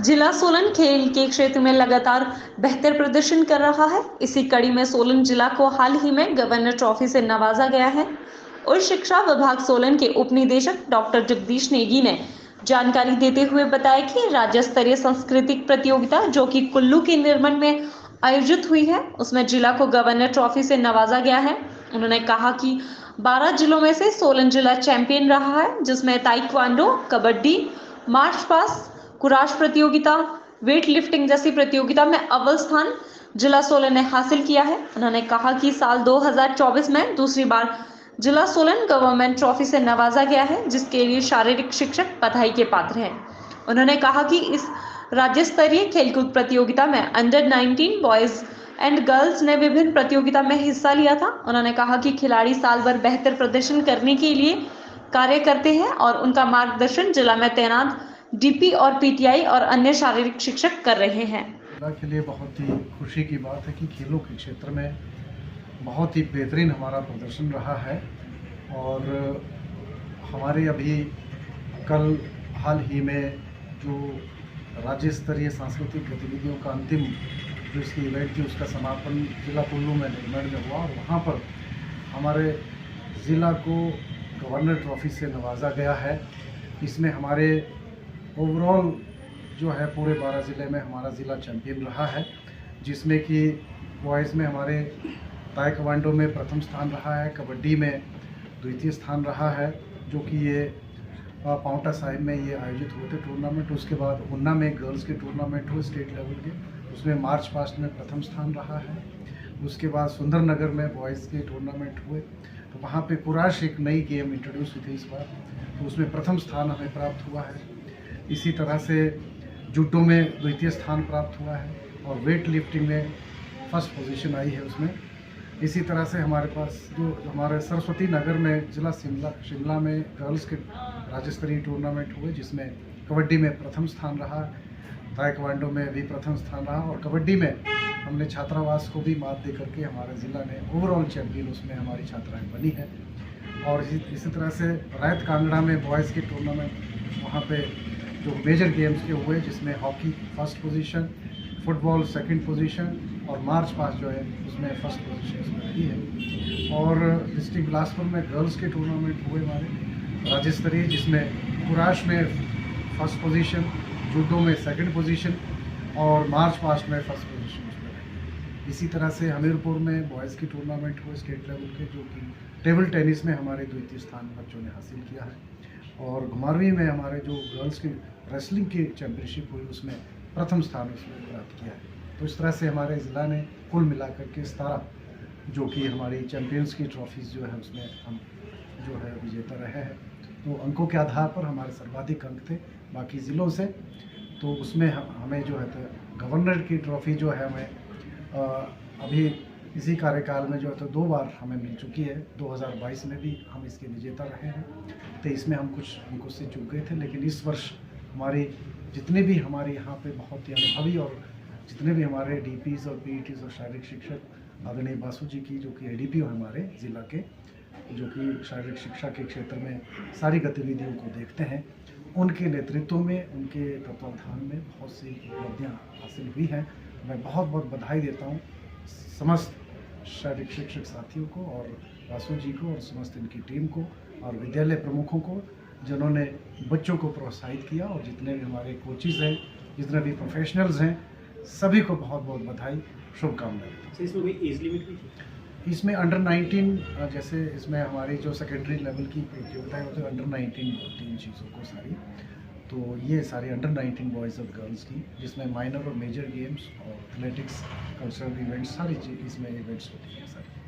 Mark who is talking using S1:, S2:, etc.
S1: जिला सोलन खेल के क्षेत्र में लगातार बेहतर प्रदर्शन कर रहा है। इसी कड़ी में सोलन जिला को हाल ही में गवर्नर ट्रॉफी से नवाजा गया है। और शिक्षा विभाग सोलन के उप निदेशक डॉक्टर जगदीश नेगी ने जानकारी देते हुए बताया कि राज्य स्तरीय सांस्कृतिक प्रतियोगिता जो कि कुल्लू के निर्मल में आयोजित हुई है, उसमें जिला को गवर्नर ट्रॉफी से नवाजा गया है। उन्होंने कहा कि 12 जिलों में से सोलन जिला चैंपियन रहा है, जिसमें taekwondo, kabaddi, march past, kurash प्रतियोगिता, वेट लिफ्टिंग जैसी प्रतियोगिता में अव्वल स्थान जिला सोलन ने हासिल किया है। उन्होंने कहा कि साल 2024 में दूसरी बार जिला सोलन गवर्नमेंट ट्रॉफी से नवाजा गया है, जिसके लिए शारीरिक शिक्षक बधाई के पात्र हैं। उन्होंने कहा कि इस राज्य स्तरीय खेलकूद प्रतियोगिता में अंडर 19 बॉयज एंड गर्ल्स ने विभिन्न प्रतियोगिता में हिस्सा लिया था। उन्होंने कहा कि खिलाड़ी साल भर बेहतर प्रदर्शन करने के लिए कार्य करते हैं और उनका मार्गदर्शन जिला में तैनात डीपी और पीटीआई और अन्य शारीरिक शिक्षक कर रहे हैं।
S2: जिला के लिए बहुत ही खुशी की बात है कि खेलों के क्षेत्र में बहुत ही बेहतरीन हमारा प्रदर्शन रहा है। और हमारे अभी कल हाल ही में जो राज्य स्तरीय सांस्कृतिक गतिविधियों का अंतिम जो इसकी इवेंट थी, उसका समापन जिला कुल्लू में निर्मल में हुआ और वहाँ पर हमारे ज़िला को गवर्नर ट्रॉफी से नवाजा गया है। इसमें हमारे ओवरऑल जो है पूरे 12 ज़िले में हमारा ज़िला चैंपियन रहा है, जिसमें कि बॉयज़ में हमारे ताइक्वांडो में प्रथम स्थान रहा है, कबड्डी में द्वितीय स्थान रहा है, जो कि ये पाउंटा साहिब में ये आयोजित हुए थे टूर्नामेंट। उसके बाद उन्ना में गर्ल्स के टूर्नामेंट हुए स्टेट लेवल के, उसमें मार्च पास्ट में प्रथम स्थान रहा है। उसके बाद सुंदरनगर में बॉयज़ के टूर्नामेंट हुए, तो वहाँ पे कुराश एक नई गेम इंट्रोड्यूस हुई थी इस बार, तो उसमें प्रथम स्थान हमें प्राप्त हुआ है। इसी तरह से जूडो में द्वितीय स्थान प्राप्त हुआ है और वेट लिफ्टिंग में फर्स्ट पोजीशन आई है उसमें। इसी तरह से हमारे पास जो हमारे सरस्वती नगर में जिला शिमला में गर्ल्स के राज्य स्तरीय टूर्नामेंट हुए, जिसमें कबड्डी में प्रथम स्थान रहा, ताइक्वांडो में भी प्रथम स्थान रहा और कबड्डी में हमने छात्रावास को भी मात दे करके हमारे ज़िला ने ओवरऑल चैंपियन उसमें हमारी छात्राएँ बनी है। और इसी तरह से रायत कांगड़ा में बॉयज़ के टूर्नामेंट वहाँ पे जो मेजर गेम्स के हुए, जिसमें hockey first position, football second position और मार्च पास्ट जो है उसमें फर्स्ट पोजीशन उसमें रही है। और डिस्ट्रिक्ट बिलासपुर में गर्ल्स के टूर्नामेंट हुए हमारे राज्य स्तरीय, जिसमें कुराश में फर्स्ट पोजीशन, जूडो में सेकंड पोजीशन और मार्च पास्ट में फर्स्ट पोजीशन उसमें रही। इसी तरह से हमीरपुर में बॉयज़ के टूर्नामेंट हुए स्टेट लेवल के, जो कि टेबल टेनिस में हमारे द्वितीय स्थान बच्चों ने हासिल किया है। और घुमारवीं में हमारे जो गर्ल्स की रेसलिंग की चैम्पियनशिप हुई, उसमें प्रथम स्थान उसमें प्राप्त किया है। तो इस तरह से हमारे ज़िला ने कुल मिलाकर के 17 जो कि हमारी चैम्पियंस की ट्रॉफीज़ जो है उसमें हम जो है विजेता रहे हैं। तो अंकों के आधार पर हमारे सर्वाधिक अंक थे बाकी ज़िलों से, तो उसमें हमें जो है तो गवर्नर की ट्रॉफ़ी जो है हमें अभी इसी कार्यकाल में जो है तो 2 बार हमें मिल चुकी है। 2022 में भी हम इसके विजेता रहे हैं, तो इसमें हम कुछ अंकों से चूक गए थे। लेकिन इस वर्ष हमारी जितने भी हमारे यहाँ पे बहुत ही अनुभवी और जितने भी हमारे डीपीज़ और पीईटीज़ और शारीरिक शिक्षक आदरणीय बासु जी की, जो कि एडीपी हमारे ज़िला के, जो कि शारीरिक शिक्षा के क्षेत्र में सारी गतिविधियों को देखते हैं, उनके नेतृत्व में, उनके तत्वावधान में बहुत सी उपलब्धियाँ हासिल हुई हैं। मैं बहुत बहुत बधाई देता हूँ समस्त शारीरिक शिक्षक साथियों को और बासु जी को और समस्त इनकी टीम को और विद्यालय प्रमुखों को, जिन्होंने बच्चों को प्रोत्साहित किया, और जितने भी हमारे कोचिज़ हैं, जितने भी प्रोफेशनल्स हैं, सभी को बहुत बहुत बधाई, शुभकामनाएं।
S3: इसमें कोई एज लिमिट भी थी?
S2: इसमें अंडर 19 जैसे इसमें हमारी जो सेकेंडरी लेवल की प्रतियोगिताएं होती है, अंडर 19 होती हैं चीज़ों को सारी, तो ये सारी अंडर 19 बॉयज़ और गर्ल्स की, जिसमें माइनर और मेजर गेम्स और एथलेटिक्स, कल्चरल इवेंट्स, सारी चीज़ इसमें इवेंट्स होती हैं सारी।